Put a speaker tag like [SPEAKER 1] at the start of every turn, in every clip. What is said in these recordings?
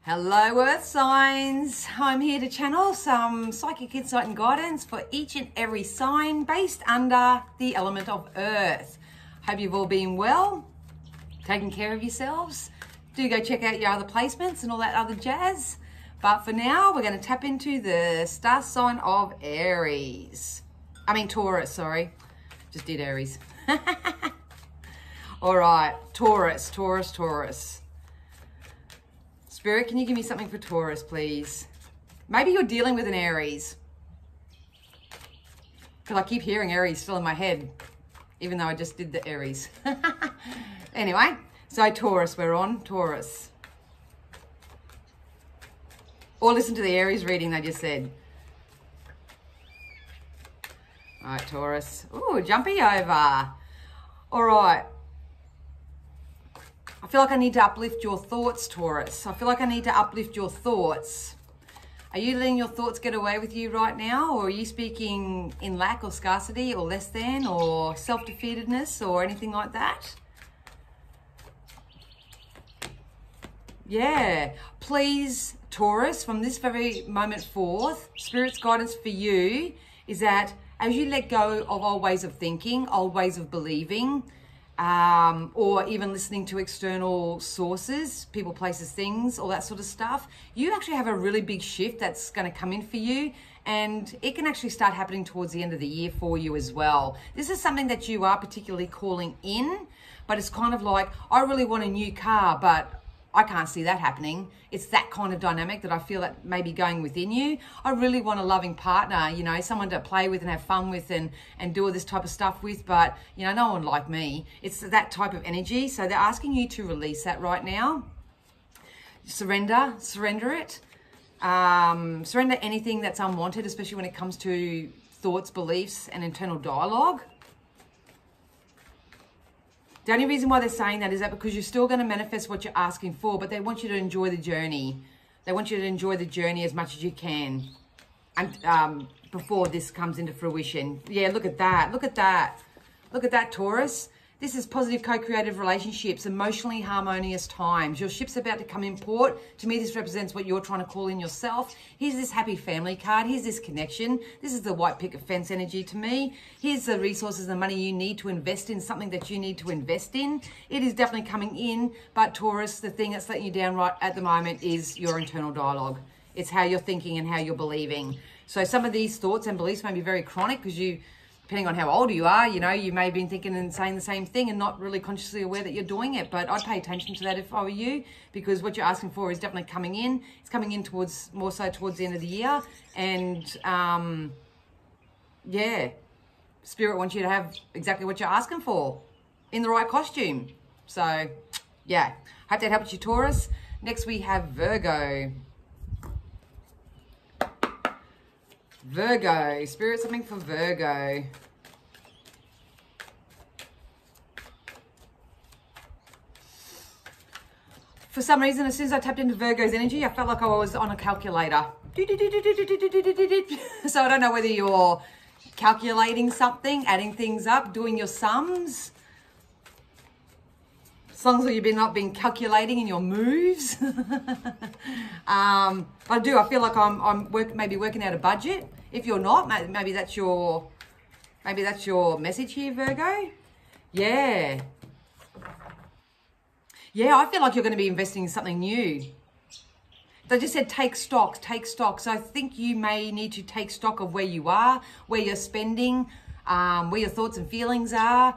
[SPEAKER 1] Hello Earth signs, I'm here to channel some psychic insight and guidance for each and every sign based under the element of Earth. Hope you've all been well, taking care of yourselves. Do go check out your other placements and all that other jazz. But for now, we're going to tap into the star sign of Taurus, sorry. Just did Aries. All right, Taurus. Spirit, can you give me something for Taurus, please? Maybe you're dealing with an Aries. Because I keep hearing Aries still in my head, even though I just did the Aries. Anyway, so Taurus, we're on Taurus. Or listen to the Aries reading they just said. All right, Taurus. Ooh, jumpy over. All right. I feel like I need to uplift your thoughts, Taurus. I feel like I need to uplift your thoughts. Are you letting your thoughts get away with you right now? Or are you speaking in lack or scarcity or less than or self-defeatedness or anything like that? Yeah. Please, Taurus, from this very moment forth, Spirit's guidance for you is that as you let go of old ways of thinking, old ways of believing, or even listening to external sources, people, places, things, all that sort of stuff, you actually have a really big shift that's going to come in for you, and it can actually start happening towards the end of the year for you as well. This is something that you are particularly calling in, but it's kind of like, I really want a new car, but I can't see that happening. It's that kind of dynamic that I feel that may be going within you. I really want a loving partner, you know, someone to play with and have fun with and do all this type of stuff with, but, you know, no one like me. It's that type of energy. So they're asking you to release that right now. Surrender it. Surrender anything that's unwanted, especially when it comes to thoughts, beliefs, and internal dialogue. The only reason why they're saying that is that because you're still going to manifest what you're asking for, but they want you to enjoy the journey. They want you to enjoy the journey as much as you can, and before this comes into fruition. Yeah, look at that. Look at that. Look at that, Taurus. This is positive co-creative relationships, emotionally harmonious times. Your ship's about to come in port. To me, this represents what you're trying to call in yourself. Here's this happy family card. Here's this connection. This is the white picket fence energy to me. Here's the resources and money you need to invest in something that you need to invest in. It is definitely coming in, but Taurus, the thing that's letting you down right at the moment is your internal dialogue. It's how you're thinking and how you're believing. So some of these thoughts and beliefs may be very chronic because you, depending on how old you are, you know, you may have been thinking and saying the same thing and not really consciously aware that you're doing it. But I'd pay attention to that if I were you, because what you're asking for is definitely coming in. It's coming in towards, more so towards the end of the year. And yeah, Spirit wants you to have exactly what you're asking for in the right costume. So yeah, hope that helps you, Taurus. Next we have Virgo. Virgo, Spirit, something for Virgo. For some reason, as soon as I tapped into Virgo's energy, I felt like I was on a calculator. So I don't know whether you're calculating something, adding things up, doing your sums. As long as you've not been calculating in your moves. But I feel like I'm maybe working out a budget. If you're not, maybe that's your message here, Virgo. Yeah. Yeah, I feel like you're going to be investing in something new. They just said take stock. So I think you may need to take stock of where you are, where you're spending, where your thoughts and feelings are,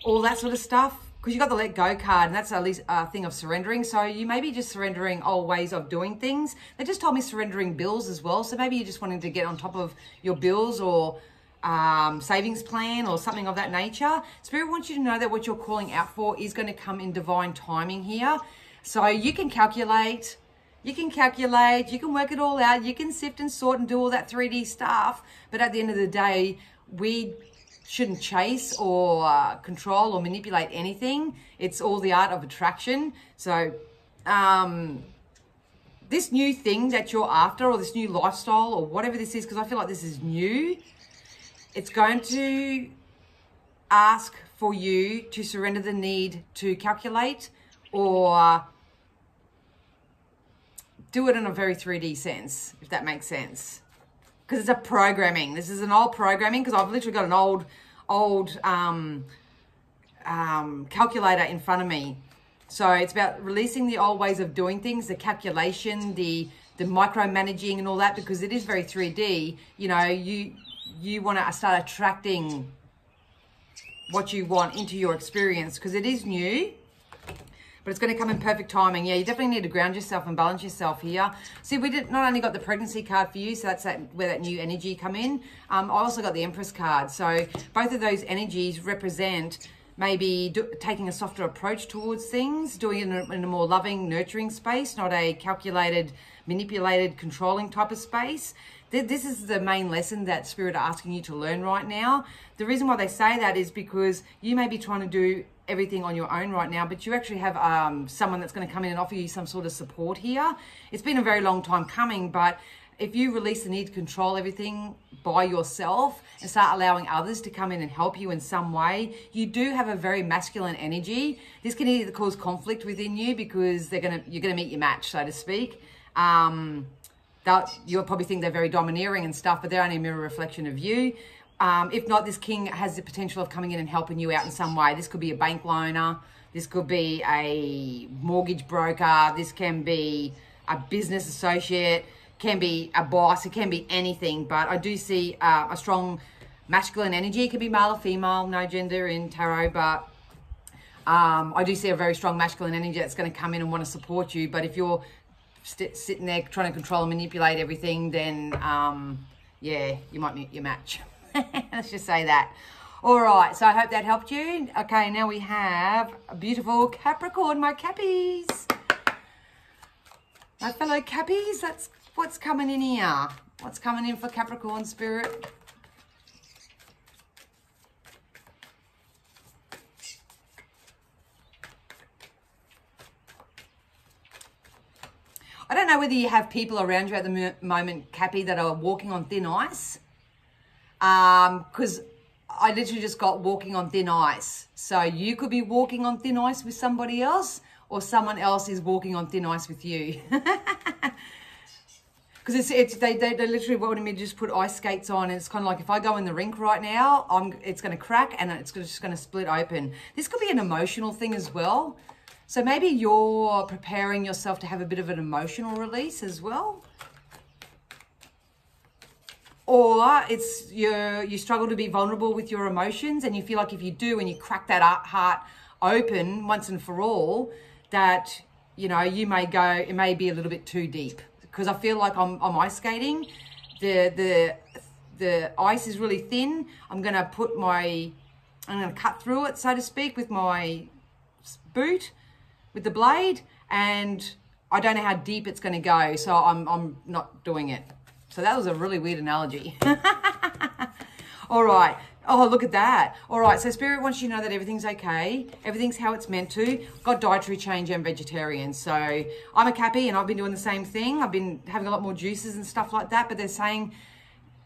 [SPEAKER 1] all that sort of stuff. Because you got the let go card, and that's at least a thing of surrendering. So you may be just surrendering old ways of doing things. They just told me surrendering bills as well. So maybe you're just wanting to get on top of your bills or savings plan or something of that nature. Spirit wants you to know that what you're calling out for is going to come in divine timing here. So you can calculate, you can work it all out, you can sift and sort and do all that 3D stuff. But at the end of the day, we shouldn't chase or control or manipulate anything. It's all the art of attraction. So this new thing that you're after, or this new lifestyle, or whatever this is, because I feel like this is new, it's going to ask for you to surrender the need to calculate or do it in a very 3D sense, if that makes sense. Because it's a programming. This is an old programming, because I've literally got an old calculator in front of me. So it's about releasing the old ways of doing things, the calculation, the micromanaging and all that, because it is very 3D. You know, you want to start attracting what you want into your experience, because it is new, but it's going to come in perfect timing. Yeah, you definitely need to ground yourself and balance yourself here. See, we not only got the pregnancy card for you, so that's where that new energy come in. I also got the Empress card. So both of those energies represent maybe taking a softer approach towards things, doing it in a more loving, nurturing space, not a calculated, manipulated, controlling type of space. This is the main lesson that Spirit are asking you to learn right now. The reason why they say that is because you may be trying to do everything on your own right now, but you actually have someone that's going to come in and offer you some sort of support here. It's been a very long time coming, but if you release the need to control everything by yourself and start allowing others to come in and help you in some way, you do have a very masculine energy. This can either cause conflict within you because you're gonna meet your match, so to speak. You'll probably think they're very domineering and stuff, but they're only a mirror reflection of you. If not, this king has the potential of coming in and helping you out in some way. This could be a bank loaner. This could be a mortgage broker. This can be a business associate. Can be a boss. It can be anything. But I do see a strong masculine energy. It could be male or female. No gender in tarot. But I do see a very strong masculine energy that's going to come in and want to support you. But if you're sitting there trying to control and manipulate everything, then yeah, you might meet your match. Let's just say that. All right, so I hope that helped you. Okay, now we have a beautiful Capricorn, my Cappies. My fellow Cappies, that's what's coming in here. What's coming in for Capricorn spirit? I don't know whether you have people around you at the moment, Cappy, that are walking on thin ice. Because I literally just got walking on thin ice. So you could be walking on thin ice with somebody else, or someone else is walking on thin ice with you. Because they literally wanted me to just put ice skates on, and it's kind of like if I go in the rink right now, it's going to crack and it's just going to split open. This could be an emotional thing as well. So maybe you're preparing yourself to have a bit of an emotional release as well. Or it's you struggle to be vulnerable with your emotions, and you feel like if you do and you crack that heart open once and for all, that, you know, you may go, it may be a little bit too deep. Because I feel like I'm ice skating. The ice is really thin. I'm gonna cut through it, so to speak, with my boot, with the blade, and I don't know how deep it's gonna go, so I'm not doing it. So that was a really weird analogy. All right. Oh, look at that. All right. So Spirit wants you to know that everything's okay. Everything's how it's meant to. Got dietary change and vegetarian. So I'm a Cappy and I've been doing the same thing. I've been having a lot more juices and stuff like that, but they're saying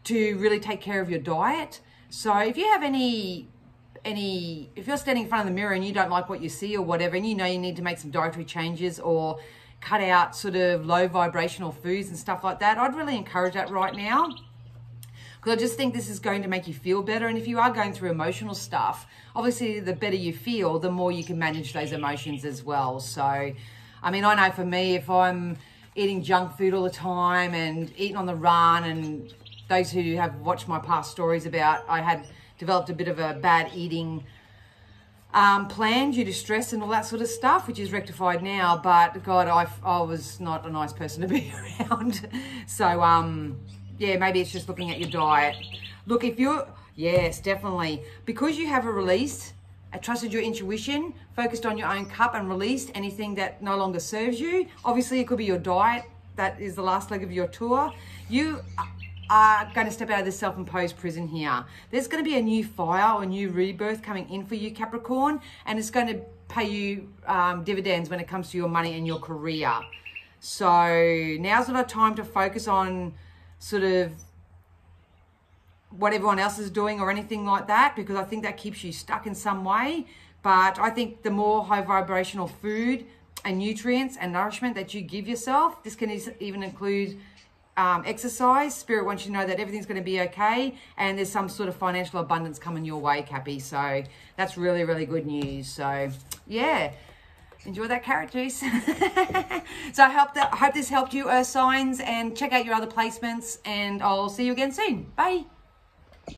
[SPEAKER 1] to really take care of your diet. So if you have if you're standing in front of the mirror and you don't like what you see or whatever, and you know you need to make some dietary changes or cut out sort of low vibrational foods and stuff like that, I'd really encourage that right now, because I just think this is going to make you feel better. And if you are going through emotional stuff, obviously the better you feel, the more you can manage those emotions as well. So, I mean, I know for me, if I'm eating junk food all the time and eating on the run, and those who have watched my past stories about, I had developed a bit of a bad eating plan due to stress and all that sort of stuff, which is rectified now. But God, I was not a nice person to be around. So yeah, maybe it's just looking at your diet. Look, if you're, yes, definitely, because you have a release, trusted your intuition, focused on your own cup and released anything that no longer serves you. Obviously it could be your diet. That is the last leg of your tour. You are going to step out of this self-imposed prison here. There's going to be a new fire or a new rebirth coming in for you, Capricorn, and it's going to pay you dividends when it comes to your money and your career. So now's not a time to focus on sort of what everyone else is doing or anything like that, because I think that keeps you stuck in some way. But I think the more high vibrational food and nutrients and nourishment that you give yourself. This can even include exercise. Spirit wants you to know that everything's going to be okay, and there's some sort of financial abundance coming your way, Cappy. So that's really, really good news. So yeah, enjoy that carrot juice. So I hope this helped you, Earth signs, and check out your other placements, and I'll see you again soon. Bye.